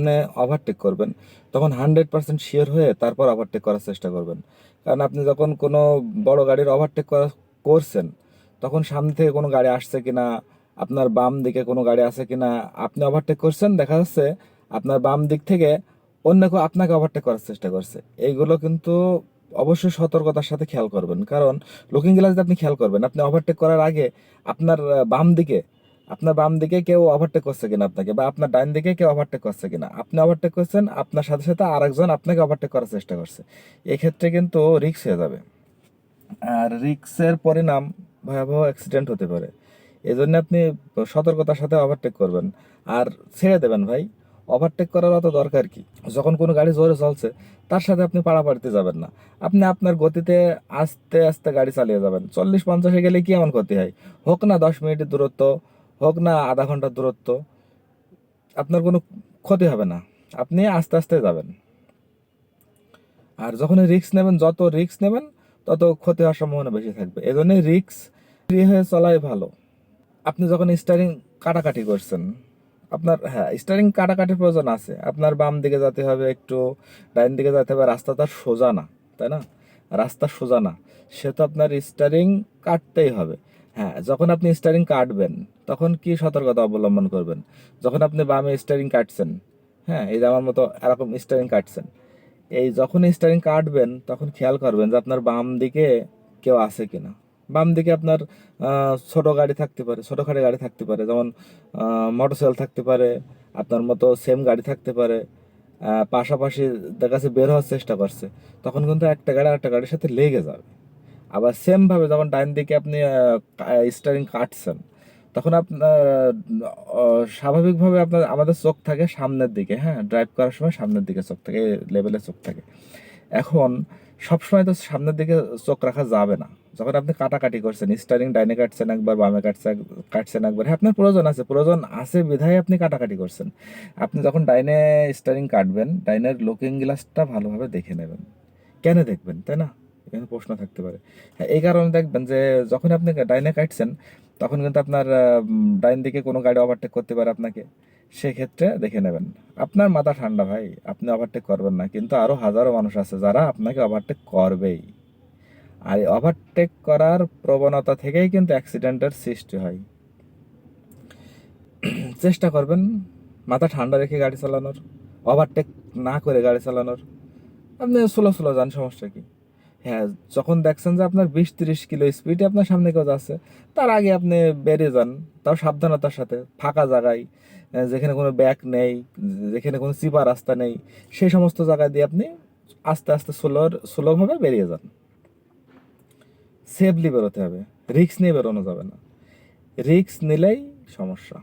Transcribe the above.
মানে ওভারটেক করবেন, তখন 100% শিওর হয়ে তারপর ওভারটেক করার চেষ্টা করবেন। কারণ আপনি যখন কোনো বড় গাড়ির ওভারটেক করছেন, তখন সামনে থেকে কোনো গাড়ি আসছে কিনা, আপনার বাম দিকে কোনো গাড়ি আছে কিনা, আপনি ওভারটেক করছেন, দেখা যাচ্ছে আপনার বাম দিক থেকে অন্য কেউ আপনাকে ওভারটেক করার চেষ্টা করছে। এইগুলো কিন্তু অবশ্যই সতর্কতার সাথে খেয়াল করবেন। কারণ লুকিং গ্লাস দিয়ে আপনি খেয়াল করবেন, আপনি ওভারটেক করার আগে আপনার আপনার বাম দিকে কেউ ওভারটেক করছে কিনা আপনাকে, বা আপনার ডান দিকে কেউ ওভারটেক করছে কিনা। আপনি ওভারটেক করছেন, আপনার সাথে সাথে আরেকজন আপনাকে ওভারটেক করার চেষ্টা করছে, এক্ষেত্রে কিন্তু রিস্ক হয়ে যাবে। আর রিস্কের পরিণাম ভয়াবহ অ্যাক্সিডেন্ট হতে পারে। এই জন্য আপনি সতর্কতার সাথে ওভারটেক করবেন। আর ছেড়ে দেবেন ভাই, ওভারটেক করার অত দরকার কি? যখন কোনো গাড়ি জোরে চলছে, তার সাথে আপনি পাড়াপাড়িতে যাবেন না। আপনি আপনার গতিতে আস্তে আস্তে গাড়ি চালিয়ে যাবেন। 40-50-এ গেলে কি এমন ক্ষতি হয়? হোক না 10 মিনিটের দূরত্ব, হোক না আধা ঘন্টার দূরত্ব, আপনার কোনো ক্ষতি হবে না। আপনি আস্তে আস্তে যাবেন। আর যখন রিস্ক নেবেন, যত রিস্ক নেবেন তত ক্ষতি হওয়ার সম্ভাবনা বেশি থাকবে। এই জন্য রিস্ক ফ্রি হয়ে চলাই ভালো। আপনি যখন স্টারিং কাটাকাটি করছেন, আপনার, হ্যাঁ, স্টারিং কাটাকাটির প্রয়োজন আছে। আপনার বাম দিকে যেতে হবে একটু, ডাইন দিকে যেতে হবে, রাস্তা তার সোজা না, তাই না? রাস্তা সোজা না, সে তো আপনার স্টারিং কাটতেই হবে। হ্যাঁ, যখন আপনি স্টারিং কাটবেন, তখন কি সতর্কতা অবলম্বন করবেন? যখন আপনি বামে স্টারিং কাটছেন, হ্যাঁ, এই যে আমার মতো এরকম স্টারিং কাটছেন, এই যখন স্টারিং কাটবেন, তখন খেয়াল করবেন যে আপনার বাম দিকে কেউ আছে কিনা। বাম দিকে আপনার ছোট গাড়ি থাকতে পারে, ছোটোখাটো গাড়ি থাকতে পারে, যেমন মোটরসাইকেল থাকতে পারে, আপনার মতো সেম গাড়ি থাকতে পারে, পাশাপাশি দেখা যাচ্ছে বের হওয়ার চেষ্টা করছে, তখন কিন্তু একটা গাড়ি আরেকটা গাড়ির সাথে লেগে যাবে। আবার সেম ভাবে যখন ডাইন দিকে আপনি স্টারিং কাটছেন, তখন আপনার স্বাভাবিকভাবে আপনার, আমাদের চোখ থাকে সামনের দিকে, হ্যাঁ, ড্রাইভ করার সময় সামনের দিকে চোখ থাকে, এই লেভেলে চোখ থাকে। এখন সবসময় তো সামনের দিকে চোখ রাখা যাবে না। যখন আপনি কাটাকাটি করছেন, স্টারিং ডাইনে কাটছেন একবার, বামে কাটছেন একবার, হ্যাঁ, আপনার প্রয়োজন আছে বিধায় আপনি কাটাকাটি করছেন। আপনি যখন ডাইনে স্টারিং কাটবেন, ডাইনের লুকিং গ্লাসটা ভালোভাবে দেখে নেবেন। কেন দেখবেন, তাই না? এখানে প্রশ্ন থাকতে পারে। হ্যাঁ, এই কারণে দেখবেন যে যখন আপনি ডাইনে কাটছেন, তখন কিন্তু আপনার ডাইন দিকে কোনো গাড়ি ওভারটেক করতে পারে আপনাকে। সেক্ষেত্রে দেখে নেবেন। আপনার মাথা ঠান্ডা ভাই, আপনি ওভারটেক করবেন না, কিন্তু আরো হাজারো মানুষ আছে যারা আপনাকে ওভারটেক করবেই। আর এই ওভারটেক করার প্রবণতা থেকেই কিন্তু অ্যাক্সিডেন্টের সৃষ্টি হয়। চেষ্টা করবেন মাথা ঠান্ডা রেখে গাড়ি চালানোর, ওভারটেক না করে গাড়ি চালানোর। আপনি স্লো স্লো যান, সমস্যা কি? হ্যাঁ, যখন দেখছেন যে আপনার 20-30 কিলো স্পিডে আপনার সামনে কেউ যাচ্ছে, তার আগে আপনি বেরিয়ে যান, তাও সাবধানতার সাথে, ফাঁকা জায়গায়, যেখানে কোনো ব্যাক নেই, যেখানে কোনো চিপা রাস্তা নেই, সেই সমস্ত জায়গায় দিয়ে আপনি আস্তে আস্তে স্লোভাবে বেরিয়ে যান। সেফলি বেরোতে হবে, রিস্ক নিয়ে বেরোনো যাবে না। রিস্ক নিলেই সমস্যা।